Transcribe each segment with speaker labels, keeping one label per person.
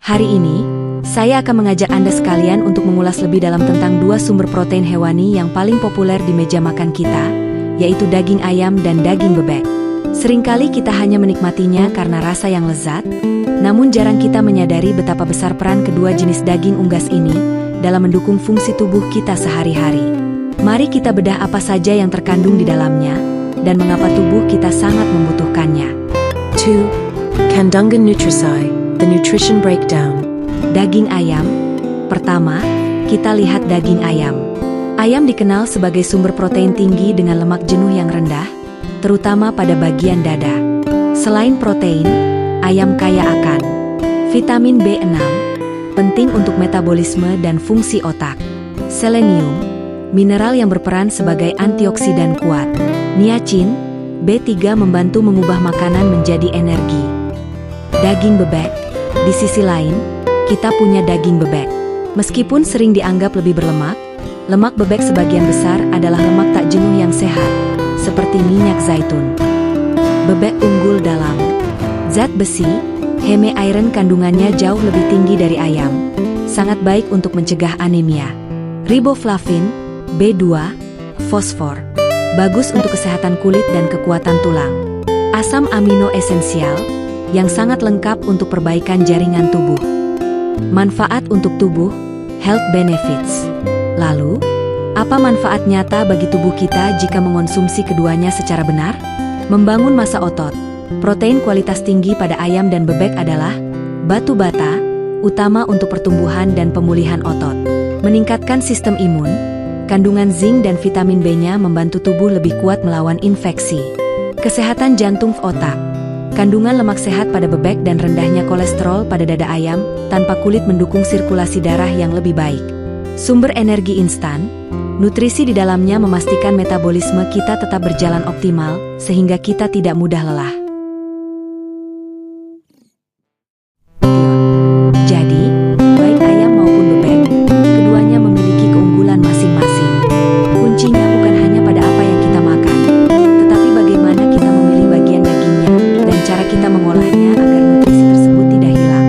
Speaker 1: Hari ini, saya akan mengajak Anda sekalian untuk mengulas lebih dalam tentang dua sumber protein hewani yang paling populer di meja makan kita, yaitu daging ayam dan daging bebek. Seringkali kita hanya menikmatinya karena rasa yang lezat, namun jarang kita menyadari betapa besar peran kedua jenis daging unggas ini dalam mendukung fungsi tubuh kita sehari-hari. Mari kita bedah apa saja yang terkandung di dalamnya, dan mengapa tubuh kita sangat membutuhkannya.
Speaker 2: 2. Kandungan Nutrisci, the nutrition breakdown.
Speaker 1: Daging ayam. Pertama, kita lihat daging ayam. Ayam dikenal sebagai sumber protein tinggi dengan lemak jenuh yang rendah, terutama pada bagian dada. Selain protein, ayam kaya akan vitamin B6, penting untuk metabolisme dan fungsi otak. Selenium, mineral yang berperan sebagai antioksidan kuat. Niacin, B3 membantu mengubah makanan menjadi energi. Daging bebek. Di sisi lain, kita punya daging bebek. Meskipun sering dianggap lebih berlemak, lemak bebek sebagian besar adalah lemak tak jenuh yang sehat, seperti minyak zaitun. Bebek unggul dalam zat besi, heme iron kandungannya jauh lebih tinggi dari ayam. Sangat baik untuk mencegah anemia. Riboflavin, B2, fosfor. Bagus untuk kesehatan kulit dan kekuatan tulang. Asam amino esensial, yang sangat lengkap untuk perbaikan jaringan tubuh. Manfaat untuk tubuh, health benefits. Lalu, apa manfaat nyata bagi tubuh kita jika mengonsumsi keduanya secara benar? Membangun massa otot. Protein kualitas tinggi pada ayam dan bebek adalah batu bata, utama untuk pertumbuhan dan pemulihan otot. Meningkatkan sistem imun, kandungan zinc dan vitamin B-nya membantu tubuh lebih kuat melawan infeksi. Kesehatan jantung otak. Kandungan lemak sehat pada bebek dan rendahnya kolesterol pada dada ayam, tanpa kulit mendukung sirkulasi darah yang lebih baik. Sumber energi instan. Nutrisi di dalamnya memastikan metabolisme kita tetap berjalan optimal, sehingga kita tidak mudah lelah. Jadi, baik ayam maupun bebek, keduanya memiliki keunggulan masing-masing. Kuncinya bukan hanya pada apa yang kita makan, tetapi bagaimana kita memilih bagian dagingnya dan cara kita mengolahnya agar nutrisi tersebut tidak hilang.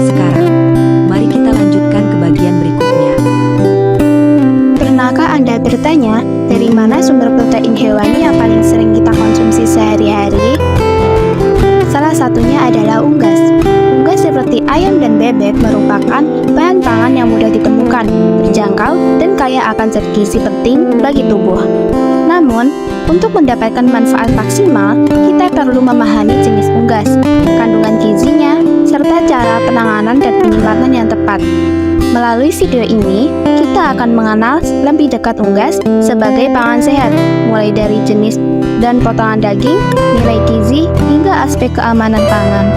Speaker 1: Sekarang, mari kita lanjutkan ke bagian berikutnya.
Speaker 3: Pernahkah Anda bertanya, dari mana sumber protein hewani yang paling sering kita konsumsi sehari-hari? Salah satunya adalah unggas. Unggas seperti ayam dan bebek merupakan bahan pangan yang mudah ditemukan, terjangkau, dan kaya akan zat gizi penting bagi tubuh. Namun, untuk mendapatkan manfaat maksimal, kita perlu memahami jenis unggas, kandungan gizinya, serta cara penanganan dan penyimpanan yang tepat. Melalui video ini, kita akan mengenal lebih dekat unggas sebagai pangan sehat, mulai dari jenis dan potongan daging, nilai gizi, hingga aspek keamanan pangan.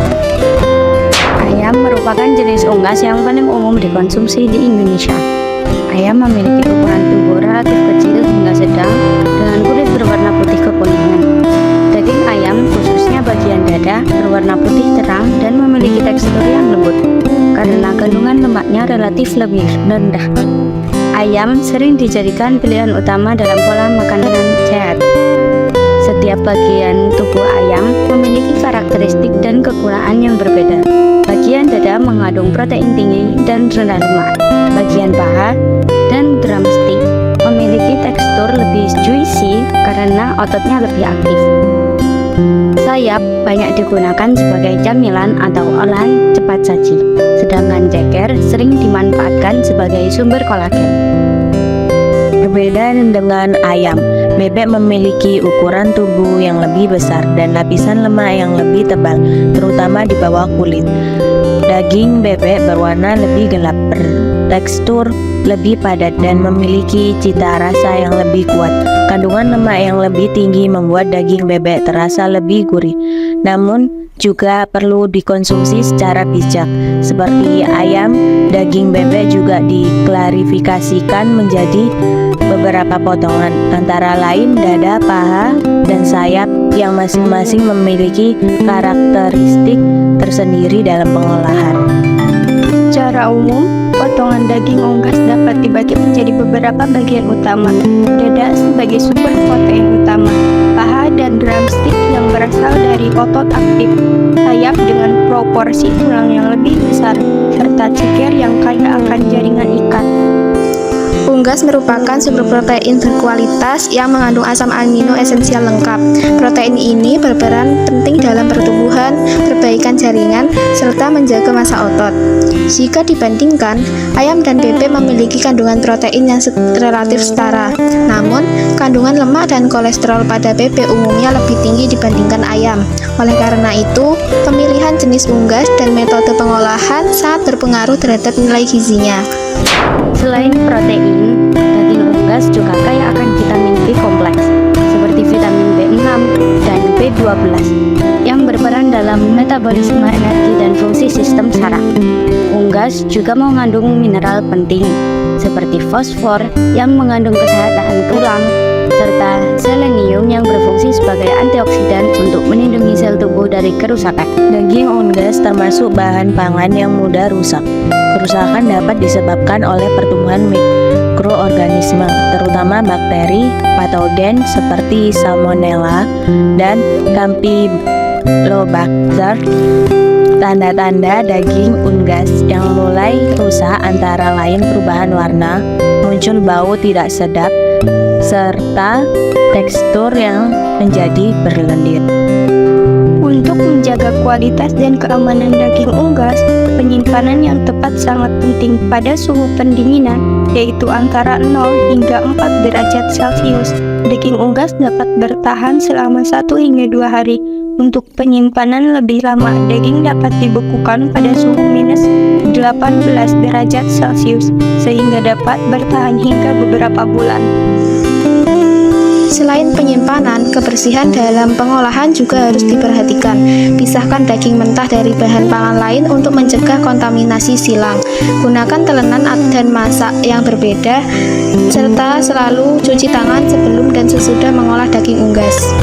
Speaker 4: Ayam merupakan jenis unggas yang paling umum dikonsumsi di Indonesia. Ayam memiliki ukuran tubuh relatif kecil hingga sedang dengan kulit berwarna putih kekuningan. Daging ayam, khususnya bagian dada, berwarna putih terang dan memiliki tekstur yang lembut karena kandungan lemaknya relatif lebih rendah. Ayam sering dijadikan pilihan utama dalam pola makanan sehat. Setiap bagian tubuh ayam memiliki karakteristik dan kekurangan yang berbeda. Bagian dada mengandung protein tinggi dan rendah lemak. Bagian paha dan drumstick memiliki tekstur lebih juicy karena ototnya lebih aktif. Sayap banyak digunakan sebagai camilan atau olahan cepat saji, sedangkan ceker sering dimanfaatkan sebagai sumber kolagen.
Speaker 2: Berbeda dengan ayam, bebek memiliki ukuran tubuh yang lebih besar dan lapisan lemak yang lebih tebal, terutama di bawah kulit. Daging bebek berwarna lebih gelap, bertekstur lebih padat dan memiliki cita rasa yang lebih kuat. Kandungan lemak yang lebih tinggi membuat daging bebek terasa lebih gurih. Namun, juga perlu dikonsumsi secara bijak. Seperti ayam, daging bebek juga diklarifikasikan menjadi beberapa potongan, antara lain dada, paha, dan sayap yang masing-masing memiliki karakteristik tersendiri dalam pengolahan.
Speaker 3: Secara umum, potongan daging unggas dapat dibagi menjadi beberapa bagian utama. Dada sebagai sumber protein utama, paha dan drumstick yang berasal dari otot aktif, sayap dengan porsi tulang yang lebih besar, serta ceker yang kaya akan jaringan ikat. Unggas merupakan sumber protein berkualitas yang mengandung asam amino esensial lengkap. Protein ini berperan penting dalam pertumbuhan, perbaikan jaringan, serta menjaga massa otot. Jika dibandingkan, ayam dan bebek memiliki kandungan protein yang relatif setara. Namun, kandungan lemak dan kolesterol pada bebek umumnya lebih tinggi dibandingkan ayam. Oleh karena itu, pemilihan jenis unggas dan metode pengolahan sangat berpengaruh terhadap nilai gizinya.
Speaker 4: Selain protein, daging unggas juga kaya akan vitamin B kompleks seperti vitamin B6 dan B12 yang berperan dalam metabolisme energi dan fungsi sistem saraf. Unggas juga mengandung mineral penting seperti fosfor yang mengandung kesehatan tulang serta selenium yang berfungsi sebagai antioksidan untuk melindungi sel tubuh dari kerusakan.
Speaker 2: Daging unggas termasuk bahan pangan yang mudah rusak. Kerusakan dapat disebabkan oleh pertumbuhan mikroorganisme, terutama bakteri patogen seperti Salmonella dan Campylobacter. Tanda-tanda daging unggas yang mulai rusak antara lain perubahan warna, muncul bau tidak sedap, serta tekstur yang menjadi berlendir.
Speaker 3: Untuk menjaga kualitas dan keamanan daging unggas, penyimpanan yang tepat sangat penting pada suhu pendinginan, yaitu antara 0 hingga 4 derajat Celcius. Daging unggas dapat bertahan selama 1 hingga 2 hari. Untuk penyimpanan lebih lama, daging dapat dibekukan pada suhu minus 18 derajat Celcius, sehingga dapat bertahan hingga beberapa bulan. Selain penyimpanan, kebersihan dalam pengolahan juga harus diperhatikan. Pisahkan daging mentah dari bahan pangan lain untuk mencegah kontaminasi silang. Gunakan telenan dan masak yang berbeda, serta selalu cuci tangan sebelum dan sesudah mengolah daging unggas.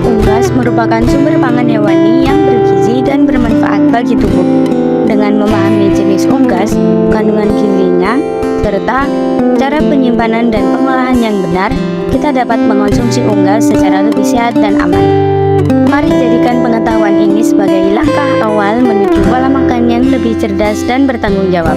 Speaker 4: Unggas merupakan sumber pangan hewani yang bergizi dan bermanfaat bagi tubuh. Dengan memahami jenis unggas, kandungan gizinya, serta cara penyimpanan dan pengolahan yang benar, kita dapat mengonsumsi unggas secara lebih sehat dan aman. Mari jadikan pengetahuan ini sebagai langkah awal menuju pola makan yang lebih cerdas dan bertanggung jawab.